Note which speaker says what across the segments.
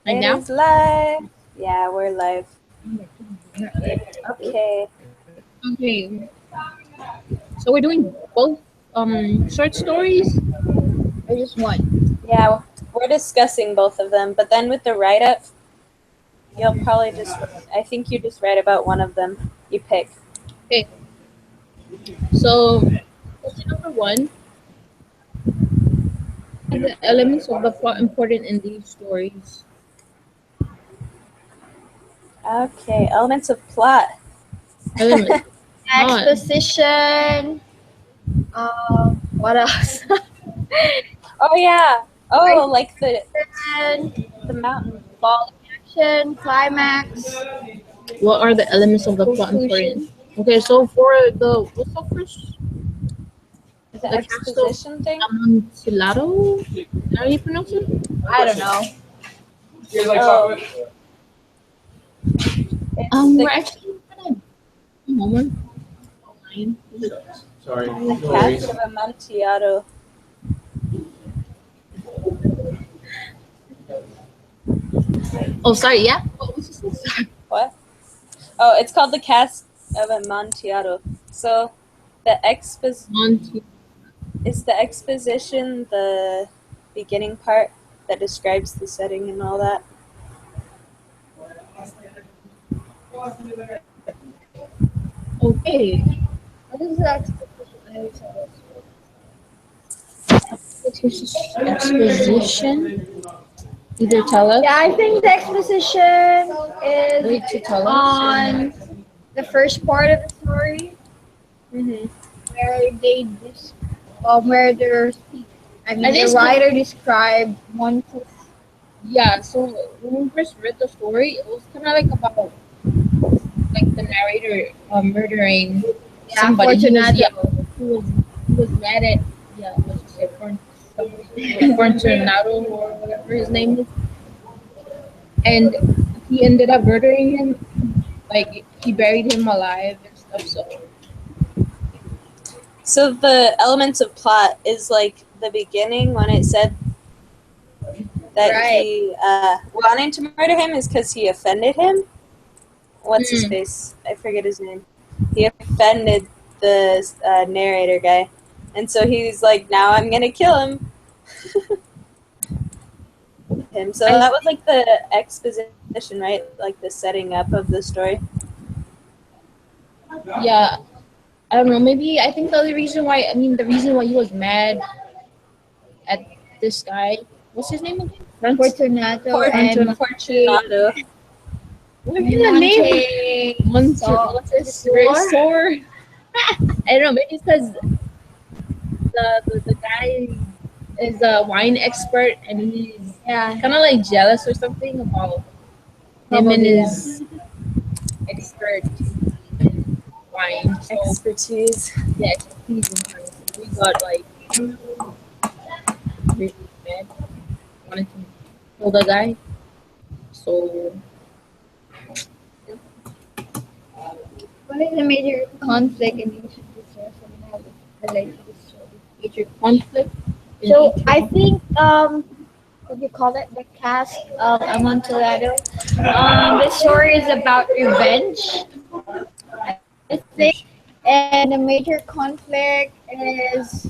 Speaker 1: Right
Speaker 2: It
Speaker 1: now?
Speaker 2: is live. Yeah, we're live. Okay.
Speaker 1: Okay. So we're doing both short stories or just one?
Speaker 2: Yeah, we're discussing both of them, but then with the write up, you'll probably I think you just write about one of them. You pick.
Speaker 1: Okay. So question number one. What are the elements of the plot important in these stories?
Speaker 2: Okay, elements of plot.
Speaker 1: Elements. Not.
Speaker 3: Exposition. What else?
Speaker 2: Oh, yeah. Oh, like
Speaker 3: Action,
Speaker 2: the mountain.
Speaker 3: ball action, climax,
Speaker 1: What are the elements of the plot important?
Speaker 3: conclusion.
Speaker 1: Okay, so for the what's the first?
Speaker 2: The
Speaker 1: The cast of
Speaker 2: exposition thing?
Speaker 1: Amontillado? Is that how you pronounce it?
Speaker 3: I don't know.
Speaker 2: Oh, it's
Speaker 1: We're actually gonna moment online. Sorry.
Speaker 2: the cast of Amontillado.
Speaker 1: Oh, sorry. Yeah. What was you say?
Speaker 2: What? Oh, it's called the cast of Amontillado. So the
Speaker 1: Monty.
Speaker 2: is the exposition the beginning part that describes the setting and all that?
Speaker 1: Okay.
Speaker 3: What is that?
Speaker 1: Exposition. Either tell us.
Speaker 3: Yeah, I think the exposition
Speaker 1: Wait
Speaker 3: is
Speaker 1: to tell us.
Speaker 3: on the first part of the story
Speaker 2: Mm-hmm.
Speaker 3: where they where there's I mean
Speaker 1: I think
Speaker 3: the writer described one
Speaker 1: Yeah. So when we first read the story, it was kind of like about like the narrator murdering somebody.
Speaker 3: Fortunato.
Speaker 1: He was mad at let's just say Fortunato or whatever his name is, and he ended up murdering him. Like he buried him alive and stuff.
Speaker 2: So the elements of plot is like the beginning when it said that
Speaker 3: Right.
Speaker 2: he wanted to murder him is because he offended him. What's his face? I forget his name. He offended the narrator guy, and so he's like, "Now I'm gonna kill him." So that was like the exposition, right? Like the setting up of the story.
Speaker 1: Yeah, I don't know. Maybe I think the only reason why the reason why he was mad at this guy. What's his name again?
Speaker 3: Fortunato and
Speaker 2: Fortunato.
Speaker 1: What is the name? Montresor. I don't know. Maybe it's because the guy is a wine expert and he's kind of like jealous or something about him and his expert in wine. So
Speaker 2: Expertise.
Speaker 1: yeah, expertise in wine. So we got like really mad, wanted to kill the guy. So
Speaker 3: what is the major conflict in each of the stories and how it relates to the story?
Speaker 1: major conflict.
Speaker 3: So I think what do you call it? The cast of Amontillado. The story is about revenge, I think, and the major conflict is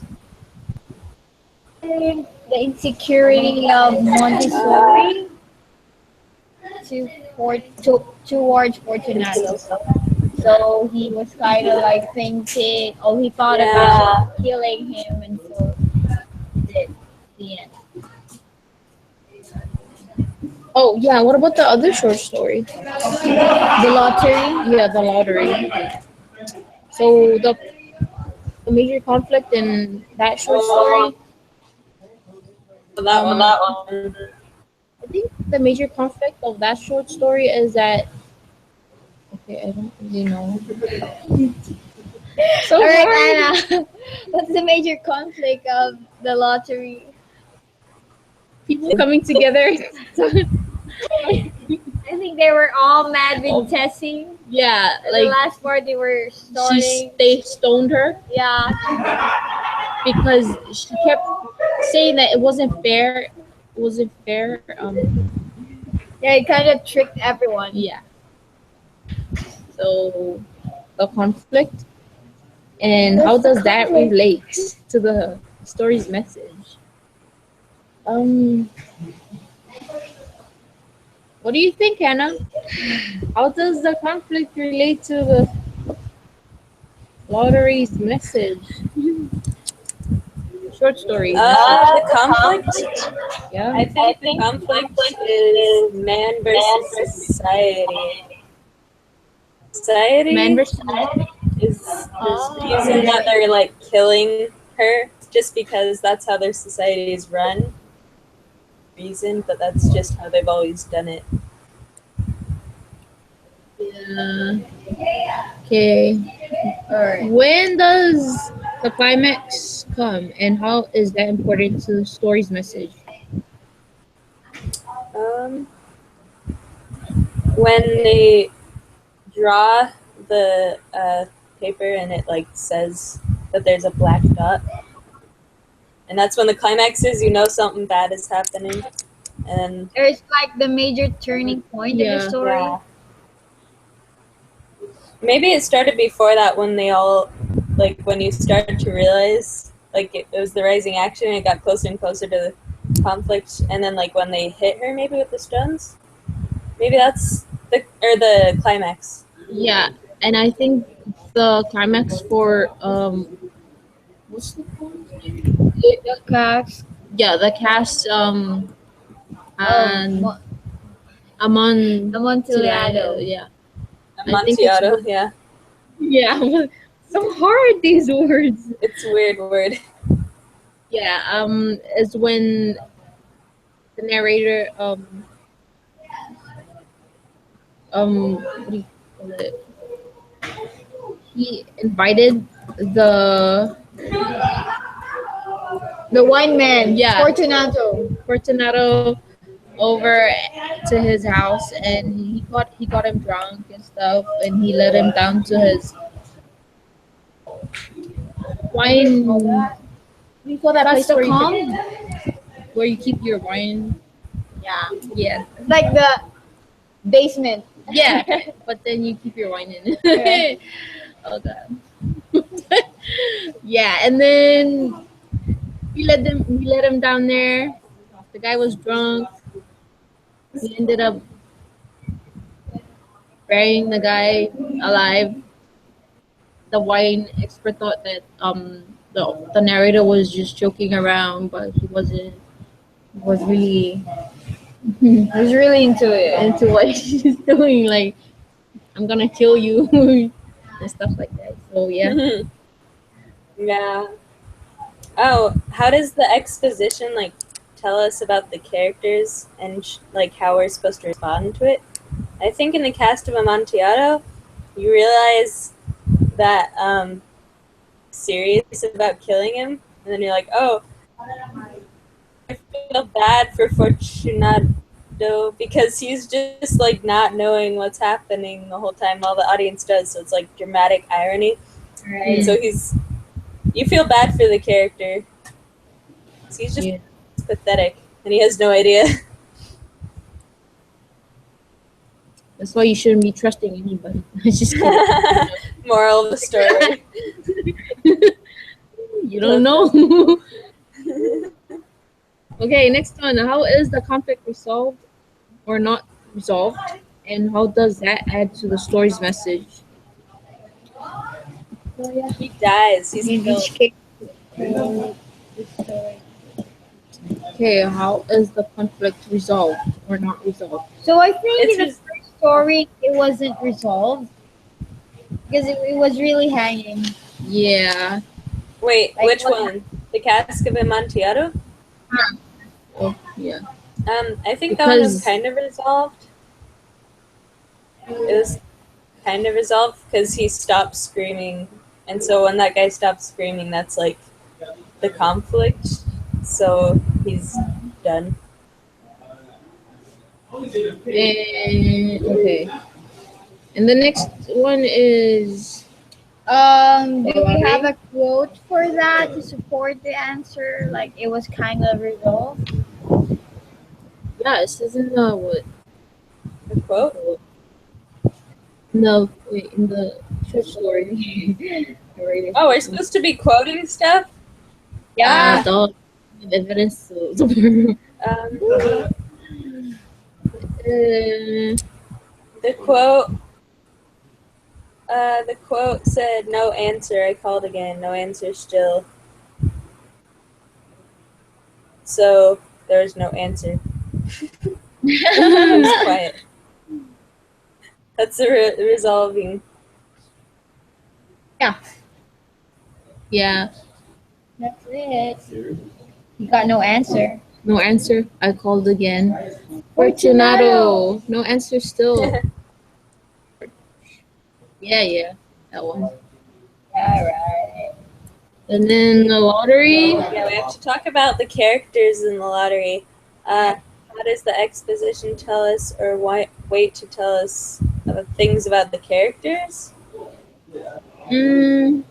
Speaker 3: the insecurity of Montessori towards Fortunato. So he was kind of like thinking, oh, he thought about killing him, and so he did. The end.
Speaker 1: Oh yeah, what about the other short story?
Speaker 3: The lottery.
Speaker 1: Yeah, the lottery. So the major conflict in that short story.
Speaker 2: That one.
Speaker 1: I think the major conflict of that short story is that okay, I don't really know. So
Speaker 3: All right, Anna. What's the major conflict of the lottery?
Speaker 1: people coming together.
Speaker 3: I think they were all mad with Tessie.
Speaker 1: Yeah,
Speaker 3: The
Speaker 1: like
Speaker 3: last part they were starting.
Speaker 1: they stoned her
Speaker 3: Yeah.
Speaker 1: because she kept saying that it wasn't fair. It wasn't fair.
Speaker 3: Yeah, it kind of tricked everyone.
Speaker 1: Yeah. So the conflict and how does that relate to the story's message? Um, what do you think, Hannah? How does the conflict relate to the lottery's message? Short story.
Speaker 2: The conflict.
Speaker 1: Yeah.
Speaker 2: I think the conflict is man versus society. Society
Speaker 1: Man versus
Speaker 2: is the reason that they're like killing her just because that's how their society is run. Reason, but that's just how they've always done it.
Speaker 1: Yeah. Okay.
Speaker 3: Alright.
Speaker 1: When does the climax come, and how is that important to the story's message?
Speaker 2: When they draw the paper and it like says that there's a black dot, and that's when the climax is. You know something bad is happening, and
Speaker 3: It's like the major turning point in
Speaker 1: Yeah.
Speaker 3: the story.
Speaker 2: yeah. Maybe it started before that when they all, like, when you started to realize, like, it was the rising action and it got closer and closer to the conflict. And then, like, when they hit her, maybe with the stones. Maybe that's the climax.
Speaker 1: Yeah, and I think the climax for what's the called?
Speaker 3: The cast.
Speaker 1: Yeah, the cast and
Speaker 3: Mo-
Speaker 1: Amontillado.
Speaker 3: Amontillado.
Speaker 1: Yeah, I think it's
Speaker 2: Amontillado, yeah.
Speaker 1: yeah. So hard these words.
Speaker 2: It's a weird word.
Speaker 1: Yeah, is when the narrator what do you call it? He invited the
Speaker 3: The wine man.
Speaker 1: Yeah.
Speaker 3: Fortunato.
Speaker 1: Fortunato over to his house, and he got him drunk and stuff, and he led him down to his wine. What do you call that
Speaker 3: That's
Speaker 1: place
Speaker 3: the calm.
Speaker 1: where you keep your wine?
Speaker 3: Yeah.
Speaker 1: Yeah,
Speaker 3: It's like the basement.
Speaker 1: yeah. But then you keep your wine in.
Speaker 3: Okay.
Speaker 1: Oh god. Yeah, and then he let him down there. The guy was drunk. He ended up burying the guy alive. The wine expert thought that the narrator was just joking around, but he wasn't. He was really
Speaker 3: I was really into it.
Speaker 1: into what he's doing. Like, I'm gonna kill you and stuff like that. So yeah.
Speaker 2: Yeah. Oh, how does the exposition, like, tell us about the characters and, like, how we're supposed to respond to it? I think in the cast of Amontillado, you realize that serious about killing him, and then you're like, oh, I feel bad for Fortunato because he's just like not knowing what's happening the whole time while the audience does, so it's like dramatic irony.
Speaker 3: Right.
Speaker 2: So you feel bad for the character. So he's just
Speaker 1: Yeah.
Speaker 2: pathetic, and he has no idea.
Speaker 1: That's why you shouldn't be trusting anybody. It's just kidding.
Speaker 2: Moral of the story.
Speaker 1: You don't know. Okay, next one. How is the conflict resolved or not resolved, and how does that add to the story's message?
Speaker 2: He dies. He's
Speaker 3: In
Speaker 2: killed.
Speaker 3: each case.
Speaker 1: Okay, how is the conflict resolved or not resolved?
Speaker 3: So I think
Speaker 2: It's
Speaker 3: in the
Speaker 2: res-
Speaker 3: first story it wasn't resolved because it was really hanging.
Speaker 1: Yeah.
Speaker 2: Wait,
Speaker 3: Like
Speaker 2: which
Speaker 3: what
Speaker 2: one? The Cask of Amontillado?
Speaker 1: Oh, yeah.
Speaker 2: I think that one was
Speaker 1: Because-
Speaker 2: kind of resolved. It was kind of resolved because he stopped screaming, and so when that guy stopped screaming, that's like the conflict. So he's done.
Speaker 1: And, okay. And the next one is
Speaker 3: Do we have a quote for that to support the answer? Like it was kind of resolved.
Speaker 1: yes, isn't what
Speaker 2: A quote?
Speaker 1: No, wait, in the short story.
Speaker 2: Oh, we're supposed to be quoting stuff?
Speaker 1: Yeah, don't have evidence to
Speaker 2: Um,
Speaker 1: uh,
Speaker 2: the quote said, "No answer. I called again. No answer still." So there was no answer. It was quiet. That's the resolving.
Speaker 1: yeah,
Speaker 3: That's it. You got no answer.
Speaker 1: no answer. I called again. Fortunato. No answer still. Yeah, that one.
Speaker 3: All right.
Speaker 1: And then the lottery.
Speaker 2: Yeah, we have to talk about the characters in the lottery. How does the exposition tell us, or wait to tell us things about the characters?
Speaker 1: Mm,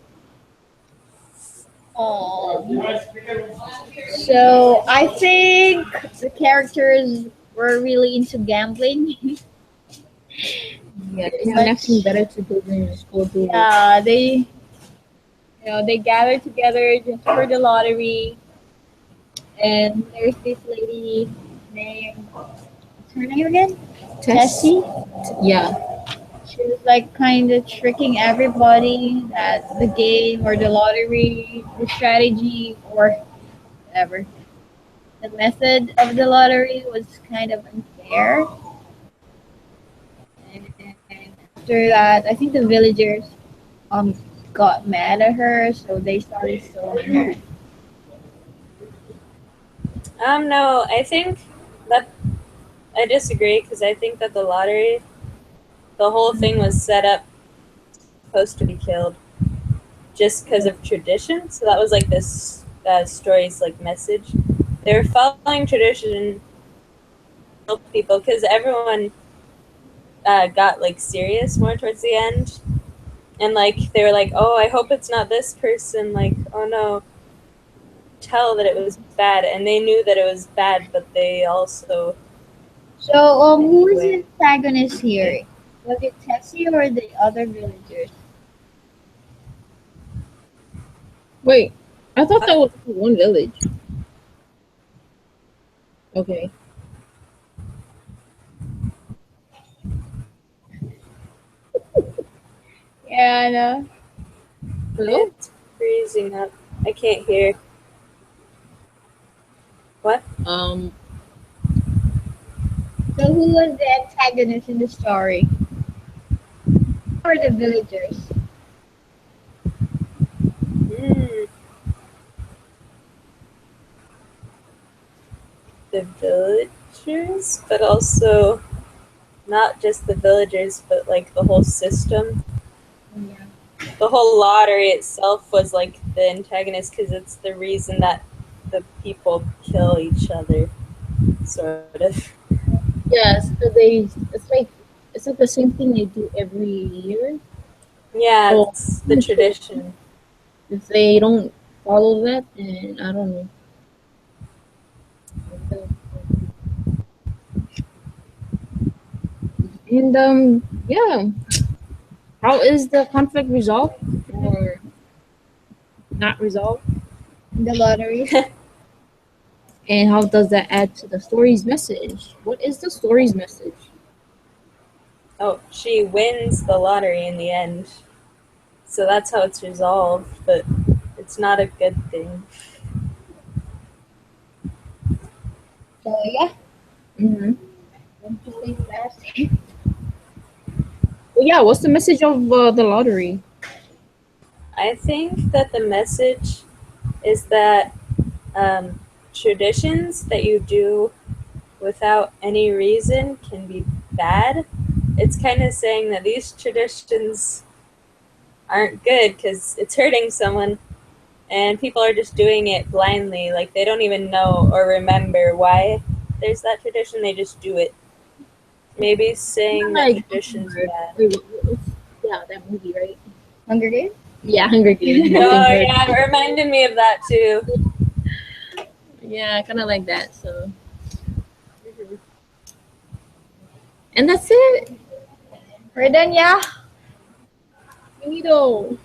Speaker 3: So I think the characters were really into gambling.
Speaker 1: yeah, they have nothing better to do than just go do it.
Speaker 3: They gather together just for the lottery. And there's this lady named, what's her name again? Tessie.
Speaker 1: Yeah,
Speaker 3: She was like kind of tricking everybody that the game or the lottery, the strategy or whatever, the method of the lottery was kind of unfair. And after that, I think the villagers um got mad at her, so they started stealing her.
Speaker 2: No, I think that I disagree because I think that the lottery, the whole thing was set up supposed to be killed just because of tradition. So that was like this story's like message. They were following tradition, people, because everyone got like serious more towards the end, and like they were like, "Oh, I hope it's not this person." Like, "Oh no." Tell that it was bad, and they knew that it was bad, but they also.
Speaker 3: So who was the antagonist here? Was it Tessie or the other villagers?
Speaker 1: wait. I thought that was one village. Okay.
Speaker 3: Yeah, I know.
Speaker 1: Hello?
Speaker 2: It's freezing up. I can't hear. What?
Speaker 3: So who was the antagonist in the story? Or the villagers?
Speaker 2: Mm. The villagers, but also not just the villagers, but like the whole system.
Speaker 3: Yeah.
Speaker 2: The whole lottery itself was like the antagonist because it's the reason that the people kill each other, sort of.
Speaker 1: Yes, so it's like the same thing they do every year.
Speaker 2: Yeah,
Speaker 1: Oh.
Speaker 2: it's the tradition.
Speaker 1: If they don't follow that, then I don't know. And yeah. How is the conflict resolved or not resolved?
Speaker 3: The lottery.
Speaker 1: And how does that add to the story's message? What is the story's message?
Speaker 2: Oh, she wins the lottery in the end. So that's how it's resolved, but it's not a good thing.
Speaker 3: So yeah.
Speaker 1: Mm-hmm.
Speaker 3: Don't you think that's
Speaker 1: Well, yeah, what's the message of the lottery?
Speaker 2: I think that the message is that traditions that you do without any reason can be bad. It's kind of saying that these traditions aren't good because it's hurting someone and people are just doing it blindly. Like they don't even know or remember why there's that tradition, they just do it. Maybe saying that
Speaker 1: Like
Speaker 2: tradition's bad.
Speaker 1: yeah, that movie, right?
Speaker 3: Hunger Games?
Speaker 1: Yeah, Hunger Games.
Speaker 2: Oh yeah, it reminded me of that too.
Speaker 1: Yeah, kind of like that. So And that's it.
Speaker 3: We're done, yeah.
Speaker 1: Finito.